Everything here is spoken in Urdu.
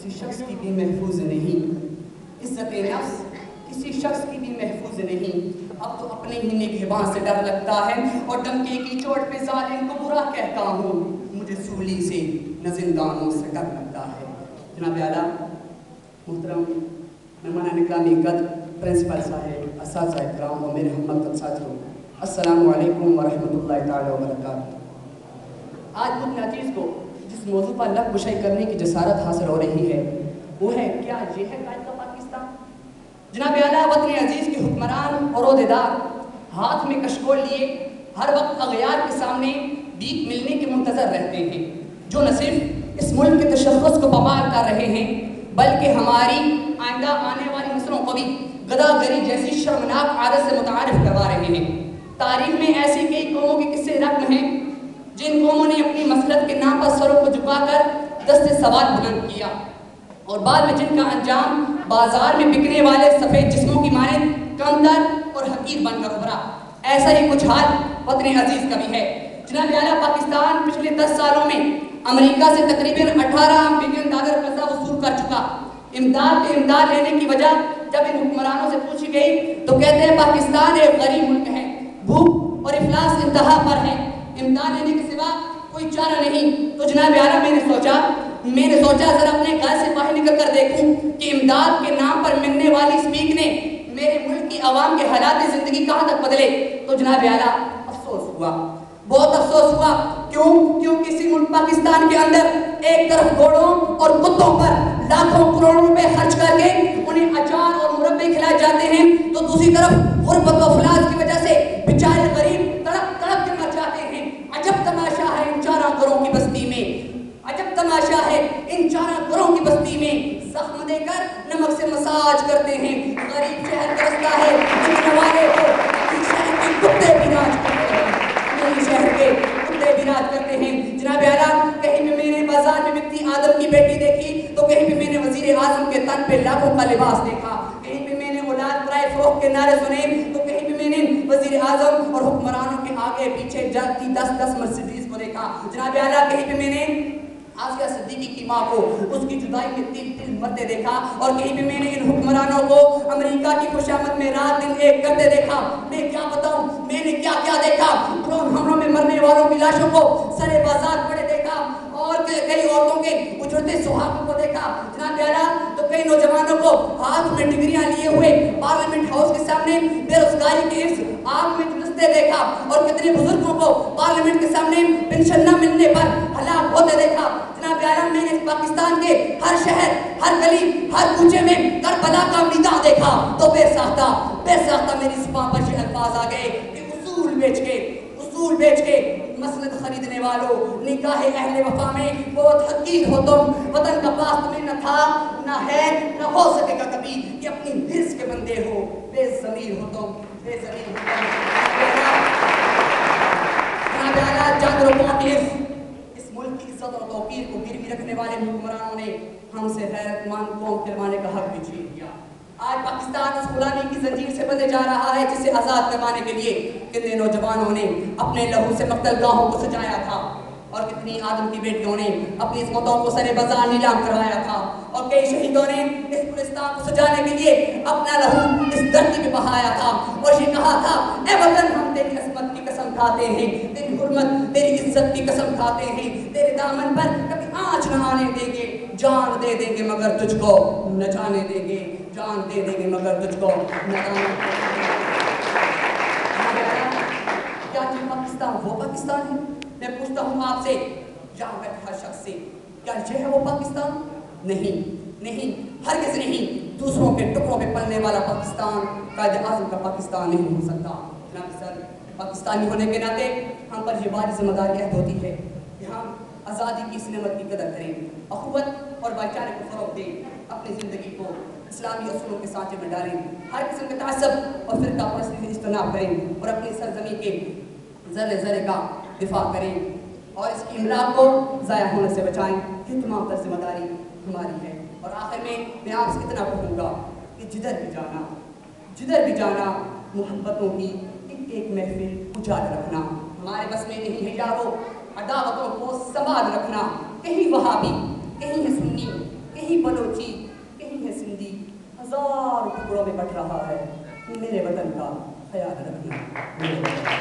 کسی شخص کی بھی محفوظ نہیں، عزت نفس کسی شخص کی بھی محفوظ نہیں۔ اب تو اپنے ہی نگہباں سے ڈر لگتا ہے اور ڈنکے کی چوٹ پہ ظالم کو برا کہتا ہوں، مجھے سولی سے نہ زندانوں سے ڈر لگتا ہے۔ جناب اعلیٰ، محترم مہمان نگرامی قدر، پرنسپل صاحب، اساتذہ اکرام اور میرے ہم مکتب ساتھیوں، السلام علیکم ورحمۃ اللہ تعالیٰ وبرکاتہ۔ آج ملک عزیز کو جس موضوع پر لب کشائی کرنے کی جسارت حاصل ہو رہی ہے وہ ہے کیا یہ ہے قائد کا پاکستان؟ جناب اعلیٰ، وطن عزیز کے حکمران اور عہدیدار ہاتھ میں کشکول لیے ہر وقت اغیار کے سامنے بھیک ملنے کے منتظر رہتے ہیں، جو نہ صرف اس ملک کے تشخص کو پامال کر رہے ہیں بلکہ ہماری آئندہ آنے والی نسلوں کو بھی گداگری جیسی شرمناک عادت سے متعارف کروا رہے ہیں۔ تاریخ میں ایسی کئی قوموں کے قصے رقم ہیں جن قوموں نے اپنی مسلط کے نام پر سروں کو جھکا کر دست سواد بلند کیا اور بعد میں جن کا انجام بازار میں بکنے والے سفید جسموں کی مانند کمتر اور حقیر بن کر ابھرا۔ ایسا ہی کچھ حال وطن عزیز کا بھی ہے۔ جناب اعلیٰ، پاکستان پچھلے 10 سالوں میں امریکہ سے تقریباً 18 بلین ڈالر قرضہ وصول کر چکا۔ امداد پہ امداد لینے کی وجہ جب ان حکمرانوں سے پوچھی گئی تو کہتے ہیں پاکستان ایک غریب ملک ہے، بھوک اور افلاس انتہا پر ہے، امداد لینے کے سوا کوئی چارہ نہیں۔ تو جناب اعلیٰ، میں نے سوچا ذرا اپنے گھر سے باہر نکل کر دیکھوں کہ امداد کے نام پر ملنے والی اسپیک نے میرے ملک کی عوام کے حالات زندگی کہاں تک بدلے۔ تو جناب اعلیٰ، افسوس ہوا، بہت افسوس ہوا۔ کیوں کسی ملک پاکستان کے اندر ایک طرف گھوڑوں اور کتوں پر لاکھوں کروڑوں روپے خرچ کر کے انہیں اچار اور مربے کھلائے جاتے ہیں تو دوسری طرف غربت و افلاس کی وجہ سے بیچارے غریب تڑپ تڑپ کے مر جاتے ہیں۔ عجب تماشا ہے ان چارہ گھروں کی بستی میں، عجب تماشا ہے ان چارہ گھروں کی بستی میں، زخم دے کر نمک سے مساج کرتے ہیں۔ غریب شہر کا رستہ ہے لیکن والے کو شہر کے کتے بھی راج کرتے ہیں، شہر کے کتے بھی راج کرتے ہیں۔ جناب اعلیٰ، کہیں بھی میں نے بازار میں بکتی آدم کی بیٹی دیکھی تو کہیں بھی میں نے وزیر اعظم کے تن پہ لاکھوں کا لباس دیکھا، کہیں بھی میں نے اولاد برائے فروخت کے نعرے سنے تو کہیں بھی میں نے وزیر اعظم اور حکمرانوں کے آگے پیچھے جاتی 10 مرسیڈیز کو دیکھا۔ جناب اعلیٰ، کہیں بھی میں نے آسیہ صدیقی کی ماں کو اس کی جدائی میں تل مرتے دیکھا اور کہیں بھی میں نے ان حکمرانوں کو امریکہ کی خوشامد میں رات دن ایک کرتے دیکھا۔ میں کیا بتاؤں میں نے کیا کیا دیکھا، ڈرون حملوں میں مرنے والوں کی لاشوں کو سرے بازار پڑے دیکھا اور کئی عورتوں کے اجڑتے سہاگوں کو دیکھا۔ جناب اعلیٰ، تو کئی نوجوانوں کو ہاتھ میں ڈگریاں لیے ہوئے پارلیمنٹ ہاؤس کے سامنے بے روزگاری کے عرض آگ میں جھلستے دیکھا اور کتنے بزرگوں کو پارلیمنٹ کے سامنے پنشن نہ ملنے پر ہلاک ہوتے دیکھا۔ جناب اعلیٰ، میں نے پاکستان کے ہر شہر، ہر گلی، ہر کوچے میں کربلا کا میدان دیکھا تو بے ساختہ میری زبان پر یہ الفاظ آ گئے کہ اصول بیچ کے مسند خریدنے والوں، نگاہ اہل وفا میں بہت حقیر ہو تم، وطن کا پاس تمہیں نہ تھا نہ ہے نہ ہو سکے گا کبھی کہ اپنی حرص کے بندے ہو، بے ضمیر ہو تم، بے ضمیر ہو تم۔ جناب اعلیٰ، جان روپوں کی اس ملک کی عزت اور توقیر کو گروی رکھنے والے حکمرانوں نے ہم سے غیرت مند قوم کہلوانے کا حق بھی چھین لیا۔ آج پاکستان اس غلامی کی زنجیر سے بندھے جا رہا ہے جسے آزاد کروانے کے لیے کتنے نوجوانوں نے اپنے لہو سے مقتل گاہوں کو سجایا تھا اور کتنی آدم کی بیٹیوں نے اپنی عصمتوں کو سر بازار نیلام کروایا تھا اور کئی شہیدوں نے اس گلستان کو سجانے کے لیے اپنا لہو اس دھرتی پہ بہایا تھا اور یہ کہا تھا، اے وطن، ہم تیری عصمت کی قسم کھاتے ہیں، تیری حرمت تیری عزت کی قسم کھاتے ہیں، تیرے دامن پر کبھی آنچ نہ آنے دیں گے، جان دے دیں گے مگر تجھ کو نہ جانے دیں گے، جان دے دیں گے مگر تجھ کو نہ جانے دیں گے۔ کیا یہ پاکستان وہ پاکستان ہے؟ میں پوچھتا ہوں آپ سے، یہاں بیٹھے ہر شخص سے، کیا یہ ہے وہ پاکستان؟ نہیں، ہرگز نہیں۔ دوسروں کے ٹکڑوں پہ پلنے والا پاکستان قائد اعظم کا پاکستان نہیں ہو سکتا۔ جناب سر، پاکستانی ہونے کے ناطے ہم پر یہ بڑی ذمہ داری عہد ہوتی ہے کہ ہم آزادی کی اس نعمت کی قدر کریں، اخوت اور بھائی چارے کو فروغ دیں، اپنی زندگی کو اسلامی اصولوں کے سانچے میں ڈالیں، ہر قسم کے تعصب اور فرقہ پرستی سے اجتناب کریں اور اپنی سرزمین کے ذرے ذرے کا دفاع کریں اور اس کی املاک کو ضائع ہونے سے بچائیں۔ یہ تمام تر ذمہ داری ہماری ہے۔ اور آخر میں آپ سے اتنا کہوں گا کہ جدھر بھی جانا محبتوں کی ایک محفل اجاگر رکھنا، ہمارے بس میں نہیں ہے یارو عداوتوں کو سنبھال رکھنا، کہیں وہابی، کہیں سنی، کہیں بلوچی کہیں ہے سندھی ہزار ٹکڑوں میں بٹ رہا ہے، میرے وطن کا خیال رکھنا.